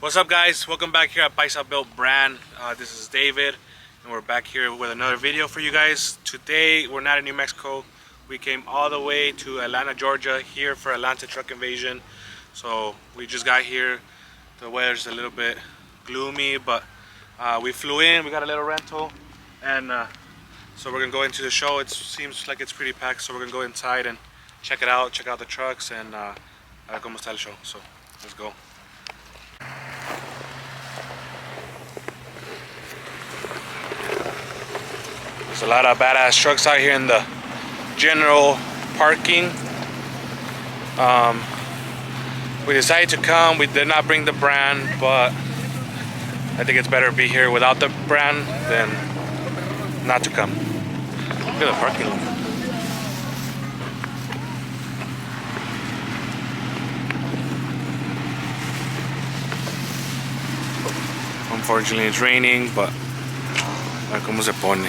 What's up, guys? Welcome back here at Paisa Built Brand. This is David, and we're back here with another video for you guys. Today we're not in New Mexico. We came all the way to Atlanta, Georgia, here for Atlanta Truck Invasion. So we just got here. The weather's a little bit gloomy, but we flew in. We got a little rental, and so we're gonna go into the show. It seems like it's pretty packed, so we're gonna go inside and check it out. Check out the trucks and a ver cómo está el show. So let's go. There's a lot of badass trucks out here in the general parking. We decided to come. We did not bring the brand, but I think it's better to be here without the brand than not to come. Look at the parking lot. Unfortunately, it's raining, but a ver cómo se pone.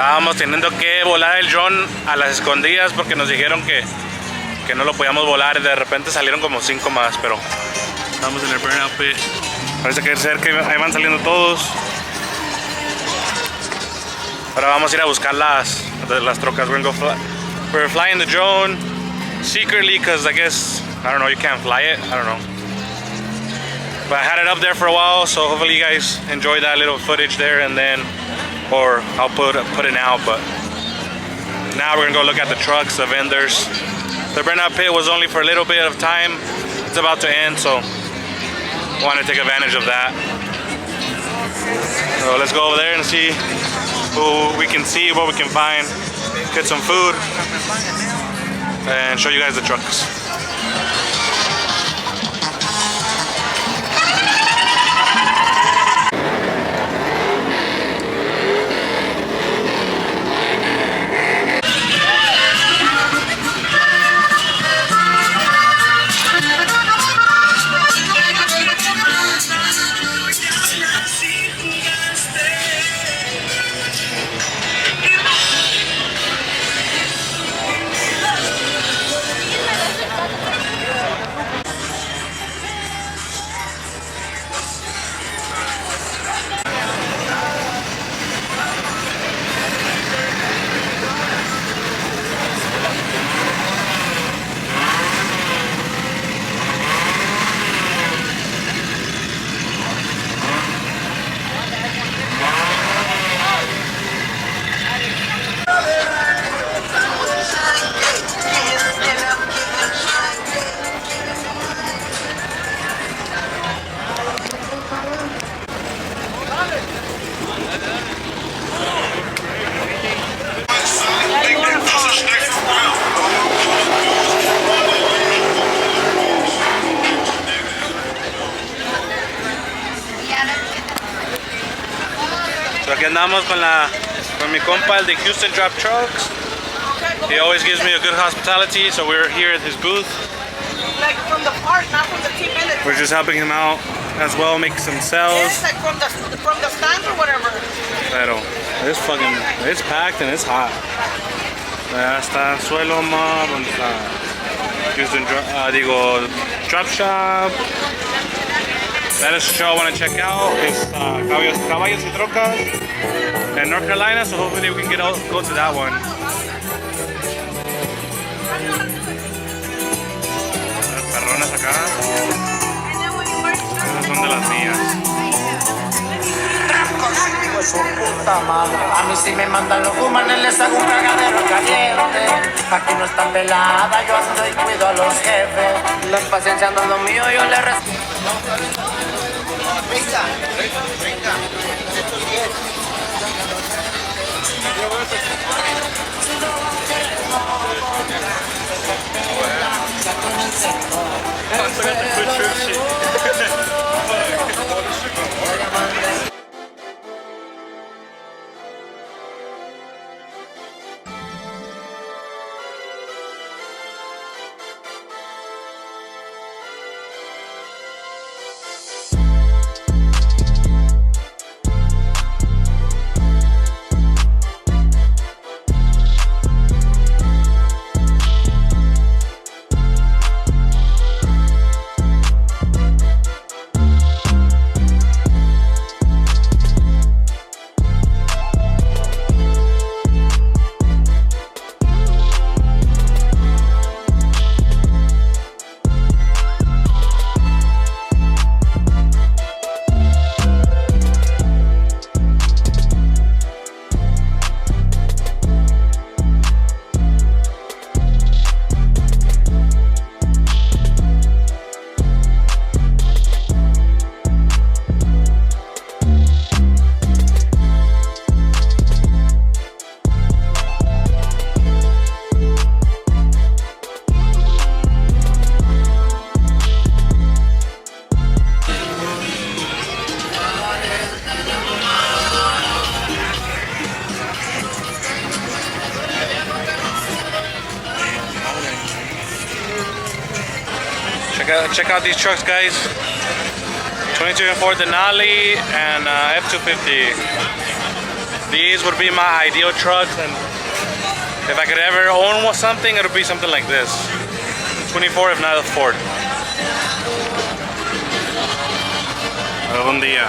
Estábamos teniendo que volar el drone a las escondidas porque nos dijeron que no lo podíamos volar y de repente salieron como 5 más, pero estamos en el burnout pit. Parece que cerca ahí van saliendo todos. Ahora vamos a ir a buscar las trocas. We're flying the drone secretly because I guess, I don't know, you can't fly it. I don't know. But I had it up there for a while, so hopefully you guys enjoy that little footage there, and then, or I'll put it out. But now we're gonna go look at the trucks, the vendors. The burnout pit was only for a little bit of time. It's about to end, so I want to take advantage of that. So let's go over there and see who we can see, what we can find, get some food, and show you guys the trucks. Aquí andamos con mi compa, el de Houston Drop Trucks. He always gives me a good hospitality, so we're here at his booth. Like from the park, not from the team minutes. We're just helping him out as well, make some sales. Yes, like from the stands or whatever. Pero it's packed and it's hot. Allá está Suelo Mob, donde está Houston Drop Shop. That is a show I want to check out. It's Caballos y Trocas in North Carolina, so hopefully we can go to that one. Las perronas acá. Esas son de las mías. Su puta madre. A mí si me mandan los humanos les hago un cagadero caliente. Aquí no están velada, yo ando y cuido a los jefes. La paciencia ando lo mío, yo le respeto. Venga. Check out these trucks, guys. 22 and Ford Denali and F250. These would be my ideal trucks, and if I could ever own something, it would be something like this. 24, if not a Ford. Algún día.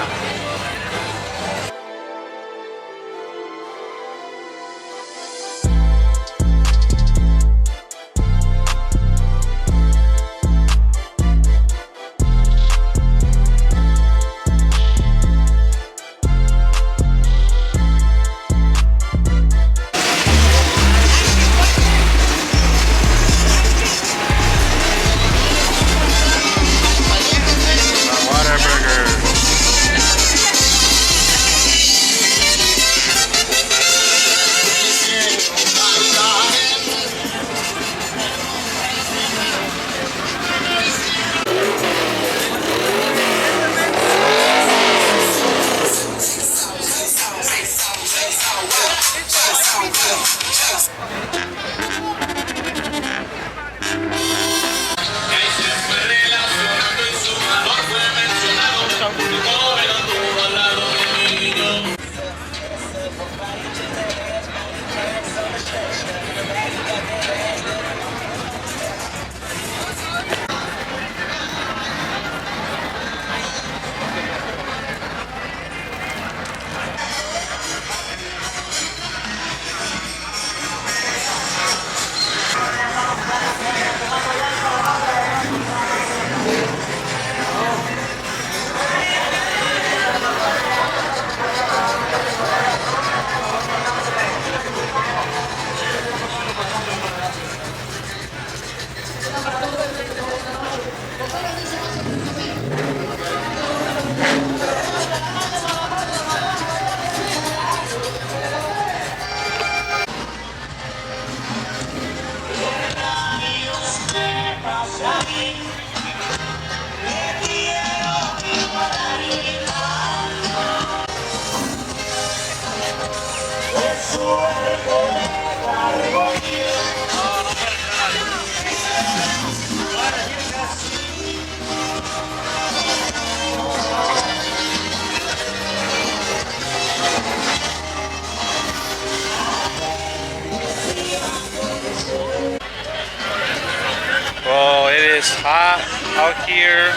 Well, it is hot out here.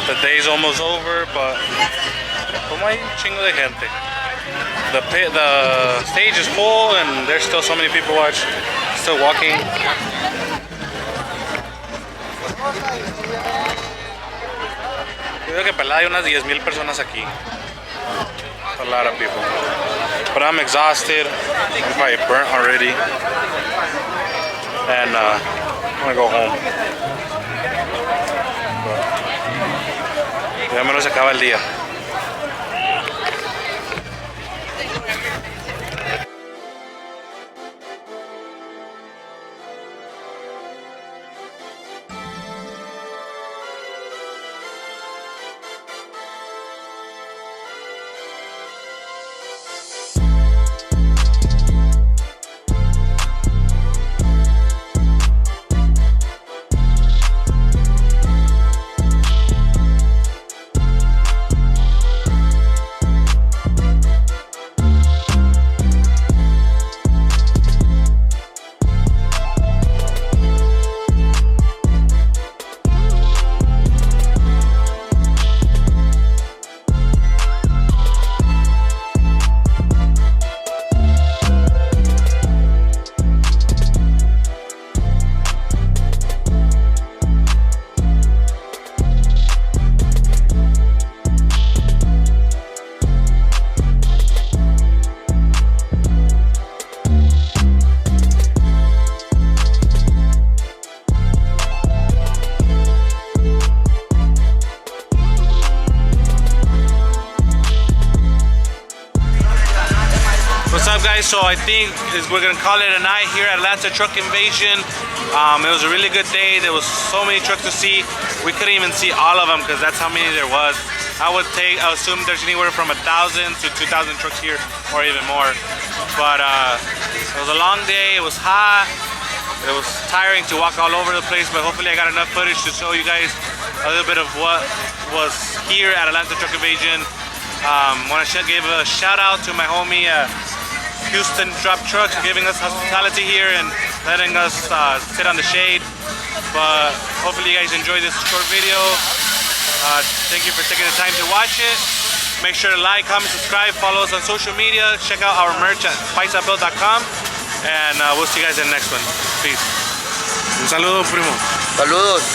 The day's almost over, but como hay un chingo de gente. The stage is full and there's still so many people still walking. Yo creo que pelada hay unas 10,000 personas aquí. A lot of people. But I'm exhausted. I'm probably burnt already. And I'm gonna go home. But, ya menos se acaba el día. What's up, guys? So I think we're gonna call it a night here at Atlanta Truck Invasion. It was a really good day. There was so many trucks to see. We couldn't even see all of them because that's how many there was. I assume there's anywhere from 1,000 to 2,000 trucks here, or even more. But it was a long day. It was hot. It was tiring to walk all over the place, but hopefully I got enough footage to show you guys a little bit of what was here at Atlanta Truck Invasion. Want to give a shout out to my homie Houston Drop Trucks for giving us hospitality here and letting us sit on the shade. But hopefully you guys enjoy this short video. Thank you for taking the time to watch it. Make sure to like, comment, subscribe, follow us on social media. Check out our merch at paisabuild.com. And we'll see you guys in the next one. Peace. Un saludo, primo. Saludos.